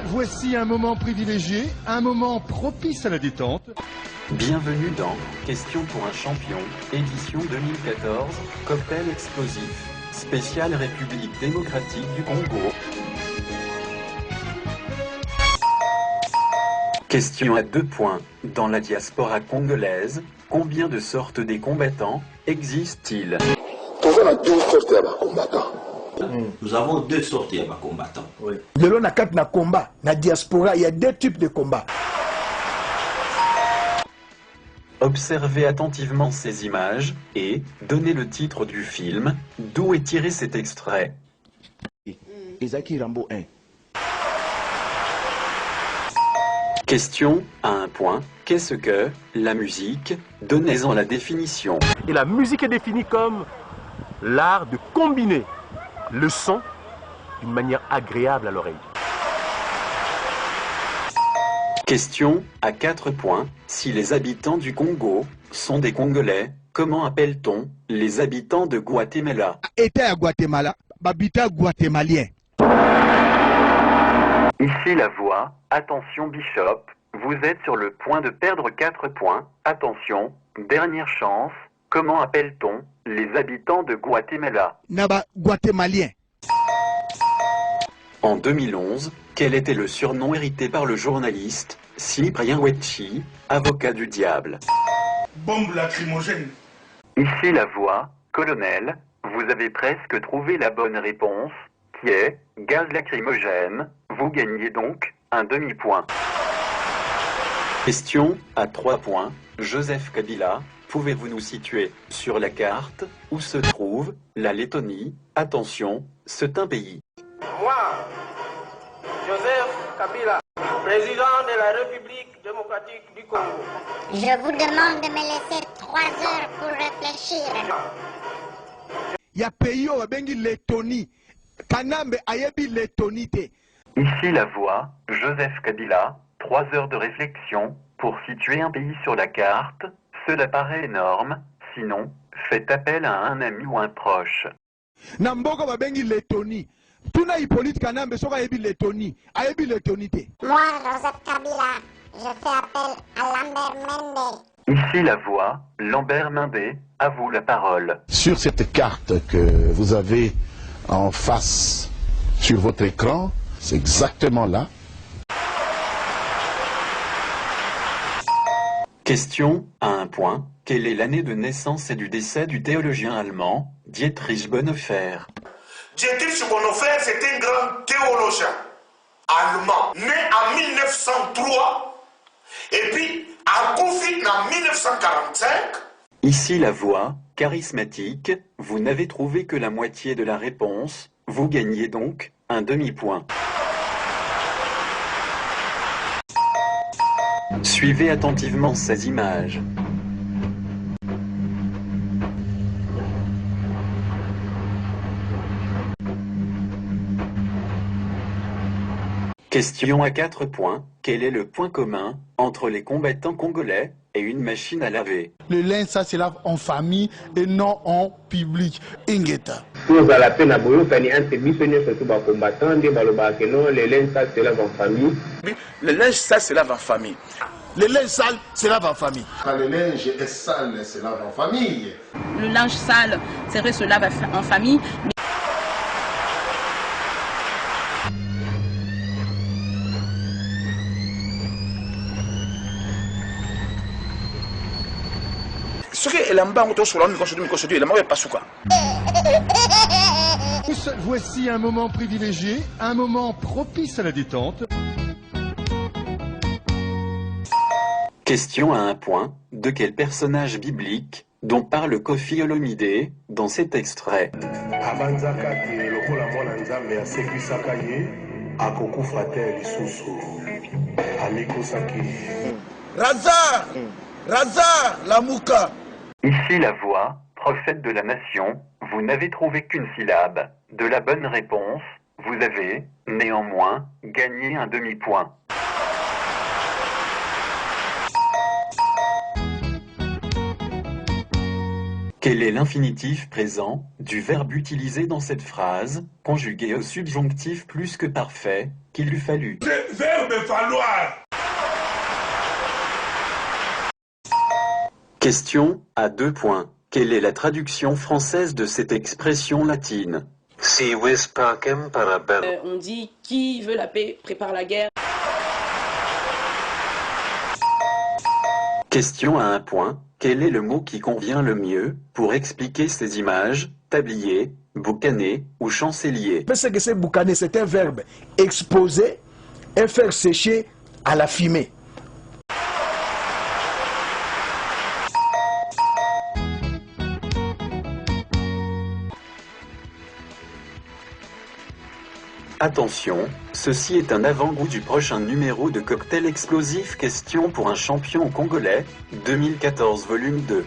Voici un moment privilégié, un moment propice à la détente. Bienvenue dans Question pour un champion, édition 2014, cocktail explosif, spécial République démocratique du Congo. Question à 2 points. Dans la diaspora congolaise, combien de sortes des combattants existent-ils? Nous avons 2 sortes de combattants. Oui. Na combat, na diaspora, il y a 2 types de combats. Observez attentivement ces images et donnez le titre du film. D'où est tiré cet extrait? Isaki Rambo 1. Question à 1 point. Qu'est-ce que la musique? Donnez-en la définition. Et la musique est définie comme l'art de combiner le son d'une manière agréable à l'oreille. Question à 4 points. Si les habitants du Congo sont des Congolais, comment appelle-t-on les habitants de Guatemala? État à Guatemala, habitat guatémalien. Ici la voix. Attention Bishop, vous êtes sur le point de perdre 4 points. Attention, dernière chance. Comment appelle-t-on les habitants de Guatemala? Naba guatémalien. En 2011, quel était le surnom hérité par le journaliste Cyprien Wetchi, avocat du diable? Bombe lacrymogène. Ici la voix. Colonel, vous avez presque trouvé la bonne réponse, qui est gaz lacrymogène. Vous gagnez donc un demi-point. Question à 3 points. Joseph Kabila, pouvez-vous nous situer sur la carte où se trouve la Lettonie? Attention, c'est un pays. Moi, Joseph Kabila, président de la République démocratique du Congo. Je vous demande de me laisser 3 heures pour réfléchir. Il y a pays où bengi Lettonie. Kanambe ayebi Lettonité. Ici la voix. Joseph Kabila, 3 heures de réflexion pour situer un pays sur la carte. Cela paraît énorme. Sinon, faites appel à un ami ou un proche. Namboka babengi Lettonie. Tuna Hippolyte Kanambe soka ayebi Lettonie. Ayebi Lettonité. Moi, Joseph Kabila, je fais appel à Lambert Mende. Ici la voix. Lambert Mende, à vous la parole. Sur cette carte que vous avez en face sur votre écran, c'est exactement là. Question à 1 point. Quelle est l'année de naissance et du décès du théologien allemand Dietrich Bonhoeffer? Dietrich Bonhoeffer, c'est un grand théologien allemand, né en 1903, et puis a conflit en 1945. Ici la voix. Charismatique, vous n'avez trouvé que la moitié de la réponse. Vous gagnez donc un demi-point. Suivez attentivement ces images. Question à 4 points. Quel est le point commun entre les combattants congolais et une machine à laver? Le linge, ça se lave en famille et non en public. Ingeta. Nous à la peine à boyo, quand il y a un surtout les combattants, le linge, ça se lave en famille. Le linge, ça se lave en famille. Le linge sale se lave en famille. Quand le linge est sale, se lave en famille. Le linge sale, c'est vrai, se lave en famille. Ce qui est là-bas, on sur l'homme, il est pas sous quoi. Voici un moment privilégié, un moment propice à la détente. Question à 1 point. De quel personnage biblique dont parle Koffi Olomide dans cet extrait? Razar, Razar, la mouka. Ici la voix. Prophète de la nation, vous n'avez trouvé qu'une syllabe. De la bonne réponse, vous avez, néanmoins, gagné un demi-point. Quel est l'infinitif présent du verbe utilisé dans cette phrase, conjugué au subjonctif plus que parfait, qu'il lui fallut? Verbe falloir. Question à 2 points. Quelle est la traduction française de cette expression latine? On dit qui veut la paix prépare la guerre. Question à 1 point. Quel est le mot qui convient le mieux pour expliquer ces images, tablier, boucaner ou chancelier? Parce que c'est boucaner, c'est un verbe exposer et faire sécher à la fumée. Attention, ceci est un avant-goût du prochain numéro de Cocktail Explosif, question pour un champion congolais, 2014 volume 2.